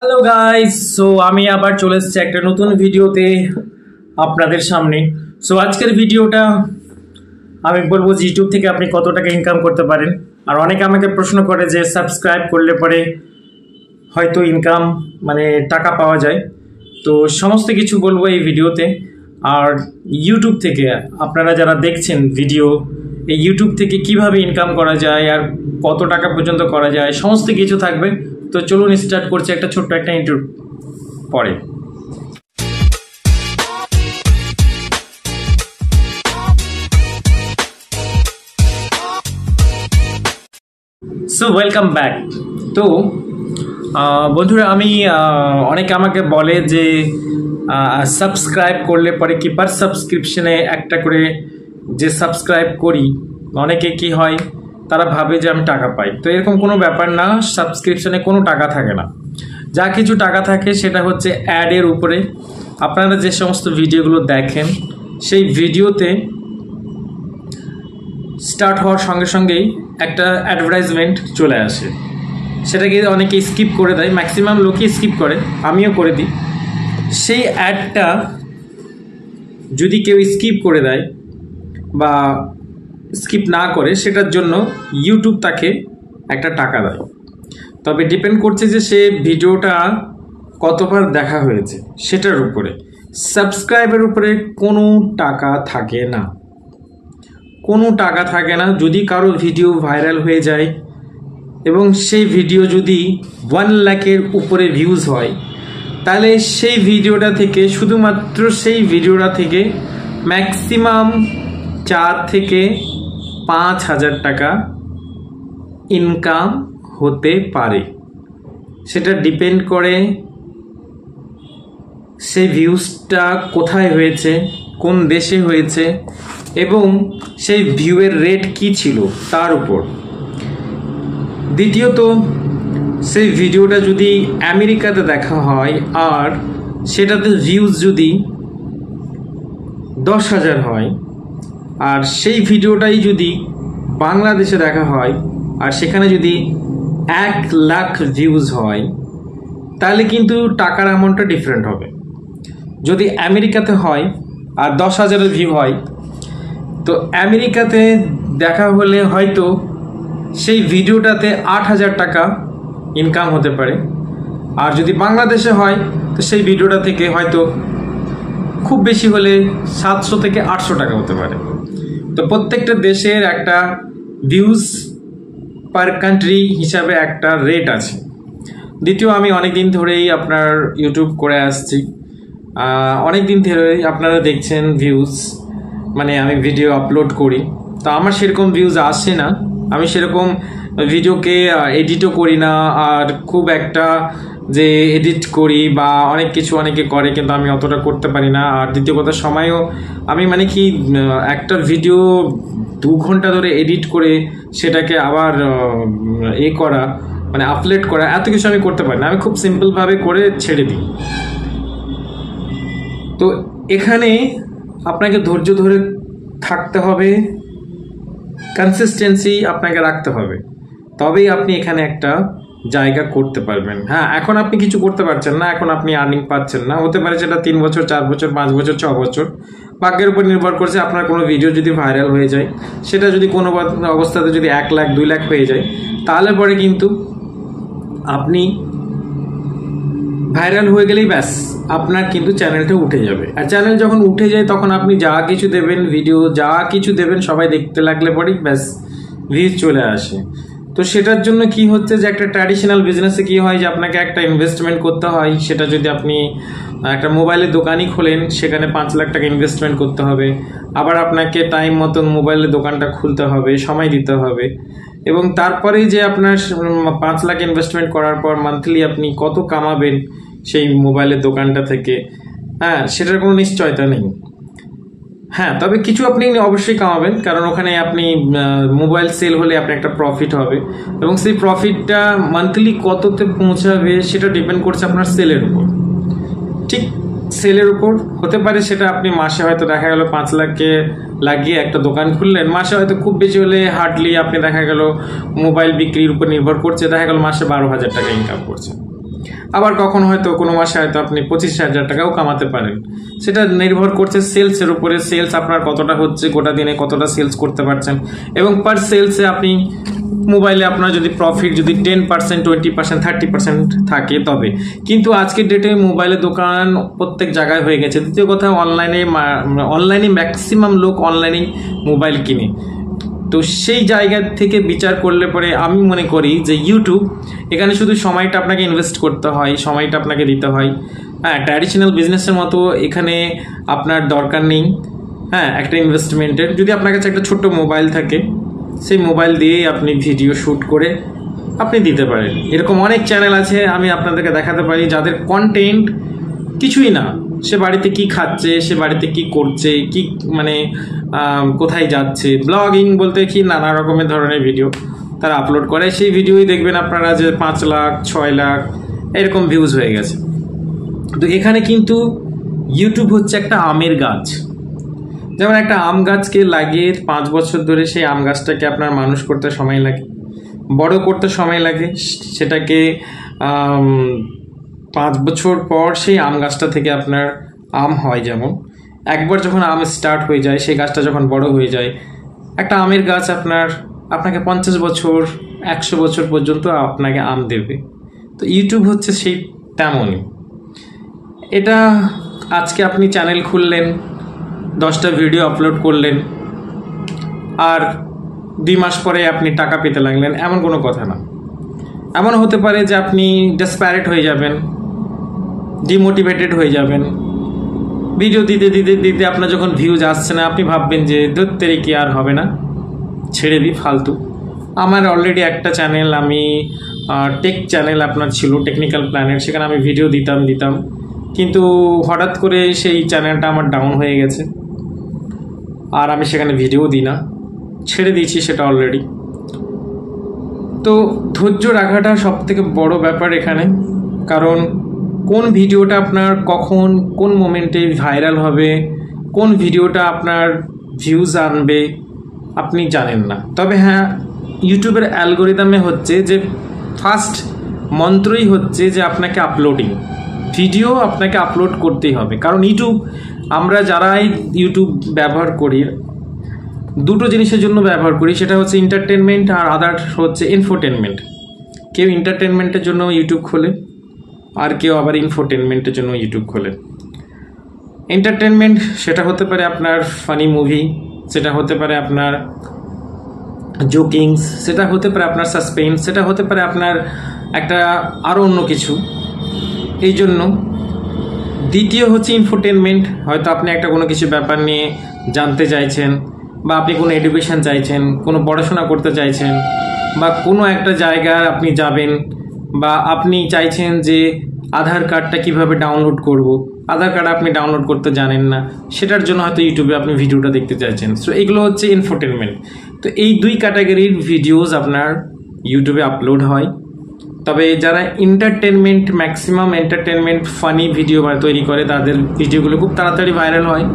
Hello guys, so আমি আবার চলে এসেছি একটা নতুন ভিডিওতে আপনাদের সামনে। সো আজকের ভিডিওটা আমি বলবো যে ইউটিউব থেকে আপনি কত টাকা ইনকাম করতে পারেন। আর অনেকে আমাকে প্রশ্ন করে যে সাবস্ক্রাইব করলে পরে হয়তো ইনকাম টাকা পাওয়া যায়। তো সমস্ত কিছু বলবো এই ভিডিওতে। আর ইউটিউব থেকে আপনারা যারা দেখছেন ভিডিও, এই ইউটিউব থেকে কিভাবে ইনকাম করা যায় আর কত টাকা পর্যন্ত করা যায় সমস্ত কিছু থাকবে। তো চলুন স্টার্ট করছি একটা ছোট্ট একটা ইন্ট্রো পরে। So welcome back. তো বন্ধুরা, আমি অনেকে আমাকে বলে যে সাবস্ক্রাইব করলে পরে কি পার সাবস্ক্রিপশনে একটা করে যে সাবস্ক্রাইব করি, অনেকে কি হয় তারা ভাবে যে আমি টাকা পাই। তো এরকম কোনো ব্যাপার না, সাবস্ক্রিপশনে কোনো টাকা থাকে না। যা কিছু টাকা থাকে সেটা হচ্ছে অ্যাডের উপরে। আপনারা যে সমস্ত ভিডিওগুলো দেখেন সেই ভিডিওতে স্টার্ট হওয়ার সঙ্গে সঙ্গেই একটা অ্যাডভার্টাইজমেন্ট চলে আসে, সেটাকে অনেকে স্কিপ করে দেয়, ম্যাক্সিমাম লোকই স্কিপ করে, আমিও করে দিই। সেই অ্যাডটা যদি কেউ স্কিপ করে দেয় বা স্কিপ না করে, সেটার জন্য ইউটিউব তাকে একটা টাকা দেয়। তবে ডিপেন্ড করছে যে সে ভিডিওটা কতবার দেখা হয়েছে সেটার উপরে। সাবস্ক্রাইবের উপরে কোনো টাকা থাকে না, কোনো টাকা থাকে না। যদি কারো ভিডিও ভাইরাল হয়ে যায় এবং সেই ভিডিও যদি 1 লাখের উপরে ভিউজ হয়, তাহলে সেই ভিডিওটা থেকে, শুধুমাত্র সেই ভিডিওটা থেকে ম্যাক্সিমাম 4 থেকে 5,000 টাকা ইনকাম হতে পারে। সেটা ডিপেন্ড করে সেই ভিউজটা কোথায় হয়েছে, কোন দেশে হয়েছে এবং সেই ভিউয়ের রেট কি ছিল তার উপর। দ্বিতীয়ত, সেই ভিডিওটা যদি আমেরিকাতে দেখা হয় আর সেটাতে ভিউজ যদি 10,000 হয়, আর সেই ভিডিওটাই যদি বাংলাদেশে দেখা হয় আর সেখানে যদি 1 লাখ ভিউজ হয়, তাহলে কিন্তু টাকার অ্যামাউন্টটা ডিফারেন্ট হবে। যদি আমেরিকাতে হয় আর 10,000 ভিউ হয়, তো আমেরিকাতে দেখা হলে হয়তো সেই ভিডিওটাতে 8,000 টাকা ইনকাম হতে পারে। আর যদি বাংলাদেশে হয় তো সেই ভিডিওটা থেকে হয়তো খুব বেশি হলে 700 থেকে 800 টাকা হতে পারে। তো প্রত্যেকটা দেশের একটা ভিউজ পার কান্ট্রি হিসাবে একটা রেট আছে। দ্বিতীয়, আমি অনেক দিন ধরেই আপনার ইউটিউব করে আসছি, অনেক দিন ধরেই আপনারা দেখছেন ভিউজ, আমি ভিডিও আপলোড করি, তো আমার সেরকম ভিউজ আসে না। আমি সেরকম ভিডিওকে এডিটও করি না, আর খুব একটা যে এডিট করি বা অনেক কিছু অনেকে করে, কিন্তু আমি অতটা করতে পারি না। আর দ্বিতীয় কথা, সময়ও আমি একটা ভিডিও 2 ঘন্টা ধরে এডিট করে সেটাকে আবার করা, আপলোড করা, এত কিছু আমি করতে পারি না। আমি খুব সিম্পলভাবে করে ছেড়ে দিই। তো এখানে আপনাকে ধৈর্য ধরে থাকতে হবে, কনসিস্টেন্সি আপনাকে রাখতে হবে, তবেই আপনি এখানে একটা জায়গা করতে পারবেন। হ্যাঁ, এখন আপনি কিছু করতে পারছেন না, এখন আপনি আর্নিং পাচ্ছেন না, হতে পারে সেটা 3 বছর, 4 বছর, 5 বছর, 6 বছর, ভাগ্যের উপর নির্ভর করছে। আপনার কোনো ভিডিও যদি ভাইরাল হয়ে যায়, সেটা যদি কোনো অবস্থাতে যদি 1 লাখ 2 লাখ হয়ে যায়, তাহলে পরে কিন্তু আপনি ভাইরাল হয়ে গেলেই ব্যাস আপনার কিন্তু চ্যানেলটা উঠে যাবে। আর চ্যানেল যখন উঠে যায়, তখন আপনি যা কিছু দেবেন, ভিডিও যা কিছু দেবেন, সবাই দেখতে লাগলে পরেই ব্যাস ভিউজ চলে আসে। তো সেটার জন্য কি হচ্ছে যে একটা ট্র্যাডিশনাল বিজনেসে কি হয় যে আপনাকে একটা ইনভেস্টমেন্ট করতে হয়। সেটা যদি আপনি একটা মোবাইলের দোকানই খোলেন, সেখানে 5 লাখ টাকা ইনভেস্টমেন্ট করতে হবে। আবার আপনাকে টাইম মতন মোবাইলের দোকানটা খুলতে হবে, সময় দিতে হবে, এবং তারপরেই যে আপনার 5 লাখ ইনভেস্টমেন্ট করার পর মান্থলি আপনি কত কামাবেন সেই মোবাইলের দোকানটা থেকে, হ্যাঁ, সেটার কোনো নিশ্চয়তা নেই। হ্যাঁ, তবে কিছু আপনি অবশ্যই কামাবেন, কারণ ওখানে আপনি মোবাইল সেল হলে আপনি একটা প্রফিট হবে, এবং সেই প্রফিটটা মান্থলি কততে পৌঁছাবে সেটা ডিপেন্ড করছে আপনার সেলের উপর। ঠিক সেলের উপর হতে পারে সেটা আপনি মাসে হয়তো দেখা গেল 5 লাখকে লাগিয়ে একটা দোকান খুললেন, মাসে হয়তো খুব বেশি হলে হার্ডলি আপনি দেখা গেল মোবাইল বিক্রির উপর নির্ভর করছে, দেখা গেল মাসে 12,000 টাকা ইনকাম করছে। আবার কখনো হয়তো কোনো মাসে হয়তো আপনি 25,000 টাকাও কামাতে পারেন। সেটা নির্ভর করছে সেলসের উপরে, সেলস আপনার কতটা হচ্ছে, গোটা দিনে কতটা সেলস করতে পারছেন, এবং পার সেলসে আপনি মোবাইলে আপনার যদি প্রফিট যদি 10%, 20%, 30% থাকে তবে। কিন্তু আজকের ডেটে মোবাইলের দোকান প্রত্যেক জায়গায় হয়ে গেছে। দ্বিতীয় কথা, অনলাইনে ম্যাক্সিমাম লোক অনলাইনে মোবাইল কিনে। তো সেই জায়গা থেকে বিচার করলে পরে আমি মনে করি যে ইউটিউব, এখানে শুধু সময়টা আপনাকে ইনভেস্ট করতে হয়, সময়টা আপনাকে দিতে হয়। হ্যাঁ, ট্র্যাডিশনাল বিজনেসের মতো এখানে আপনার দরকার নেই হ্যাঁ একটা ইনভেস্টমেন্টের। যদি আপনার কাছে একটা ছোট্ট মোবাইল থাকে, সেই মোবাইল দিয়েই আপনি ভিডিও শ্যুট করে আপনি দিতে পারেন। এরকম অনেক চ্যানেল আছে, আমি আপনাদেরকে দেখাতে পারি, যাদের কন্টেন্ট কিছুই না, সে বাড়িতে কি খাচ্ছে, সে বাড়িতে কি করছে, কি মানে কোথায় যাচ্ছে, ব্লগিং বলতে কি নানা রকমের ধরনের ভিডিও তারা আপলোড করে। সেই ভিডিওই দেখবেন আপনারা যে 5 লাখ 6 লাখ এরকম ভিউজ হয়ে গেছে। তো এখানে কিন্তু ইউটিউব হচ্ছে একটা আমের গাছ। যেমন একটা আম গাছকে লাগিয়ে 5 বছর ধরে সেই আম গাছটাকে আপনার মানুষ করতে সময় লাগে, বড় করতে সময় লাগে, সেটাকে 5 বছর পর সেই আম গাছটা থেকে আপনার আম হয়। যেমন একবার যখন আম স্টার্ট হয়ে যায়, সেই গাছটা যখন বড় হয়ে যায়, একটা আমের গাছ আপনাকে 50 বছর 100 বছর পর্যন্ত আপনাকে আম দেবে। তো ইউটিউব হচ্ছে সেই তেমনই। এটা আজকে আপনি চ্যানেল খুললেন, 10টা ভিডিও আপলোড করলেন, আর 2 মাস পরে আপনি টাকা পেতে লাগলেন, এমন কোনো কথা না। এমন হতে পারে যে আপনি ডেসপারেট হয়ে যাবেন, ডিমোটিভেটেড হয়ে যাবেন, ভিডিও দিতে দিতে দিতে আপনার যখন ভিউজ আসছে না, আপনি ভাববেন যে ধরতেরই কি আর হবে না, ছেড়ে দিই, ফালতু। আমার অলরেডি একটা চ্যানেল, আমি টেক চ্যানেল আপনার ছিল, টেকনিক্যাল প্ল্যানেট, সেখানে আমি ভিডিও দিতাম, কিন্তু হঠাৎ করে সেই চ্যানেলটা আমার ডাউন হয়ে গেছে, আর আমি সেখানে ভিডিও দিই না, ছেড়ে দিয়েছি সেটা অলরেডি। তো ধৈর্য রাখাটা সব থেকে বড় ব্যাপার এখানে, কারণ কোন ভিডিওটা আপনার কখন কোন মোমেন্টে ভাইরাল হবে, কোন ভিডিওটা আপনার ভিউজ আনবে আপনি জানেন না। তবে হ্যাঁ, ইউটিউবের অ্যালগোরিদমে হচ্ছে যে ফার্স্ট মন্ত্রই হচ্ছে যে আপনাকে আপলোডিং ভিডিও আপনাকে আপলোড করতেই হবে। কারণ ইউটিউব, আমরা যারাই ইউটিউব ব্যবহার করি, দুটো জিনিসের জন্য ব্যবহার করি, সেটা হচ্ছে এন্টারটেনমেন্ট আর আদার হচ্ছে ইনফোটেনমেন্ট। কেউ এন্টারটেনমেন্টের জন্য ইউটিউব খোলে, আর কেউ আবার ইনফোটেনমেন্টের জন্য ইউটিউব খোলে। এন্টারটেনমেন্ট সেটা হতে পারে আপনার ফানি মুভি, সেটা হতে পারে আপনার জোকিংস, সেটা হতে পারে আপনার সাসপেন্স, সেটা হতে পারে আপনার একটা আরও অন্য কিছু। এই জন্য দ্বিতীয় হচ্ছে ইনফোটেনমেন্ট, হয়তো আপনি একটা কোনো কিছু ব্যাপার নিয়ে জানতে চাইছেন, বা আপনি কোনো এডুকেশন চাইছেন, কোনো পড়াশোনা করতে চাইছেন, বা কোনো একটা জায়গায় আপনি যাবেন, বা আপনি চাইছেন যে আধার কার্ডটা কিভাবে ডাউনলোড করব, আধার কার্ড আপনি ডাউনলোড করতে জানেন না, সেটার জন্য হয়তো ইউটিউবে আপনি ভিডিওটা দেখতে চাইছেন। সো এগুলো হচ্ছে ইনফোটেনমেন্ট। তো এই 2 ক্যাটাগরির ভিডিওস আপনার ইউটিউবে আপলোড হয়। তবে যারা entertainment, maximum entertainment funny video তৈরি করে, তাদের ভিডিওগুলো খুব তাড়াতাড়ি ভাইরাল হয়।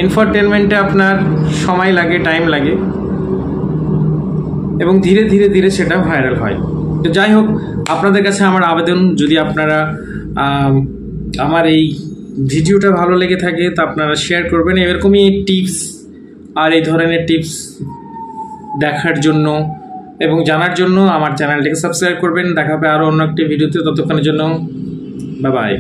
ইনফোটেনমেন্টে আপনার সময় লাগে, টাইম লাগে, এবং ধীরে ধীরে ধীরে সেটা ভাইরাল হয়। তো যাই হোক, আপনাদের কাছে আমার আবেদন, যদি আপনারা আমার এই ভিডিওটা ভালো লেগে থাকে তা আপনারা শেয়ার করবেন। এরকমই টিপস আর এই ধরনের টিপস দেখার জন্য এবং জানার জন্য আমার চ্যানেলটিকে সাবস্ক্রাইব করবেন। দেখা হবে আরও অন্য একটি ভিডিওতে, ততক্ষণের জন্য বাই বাই।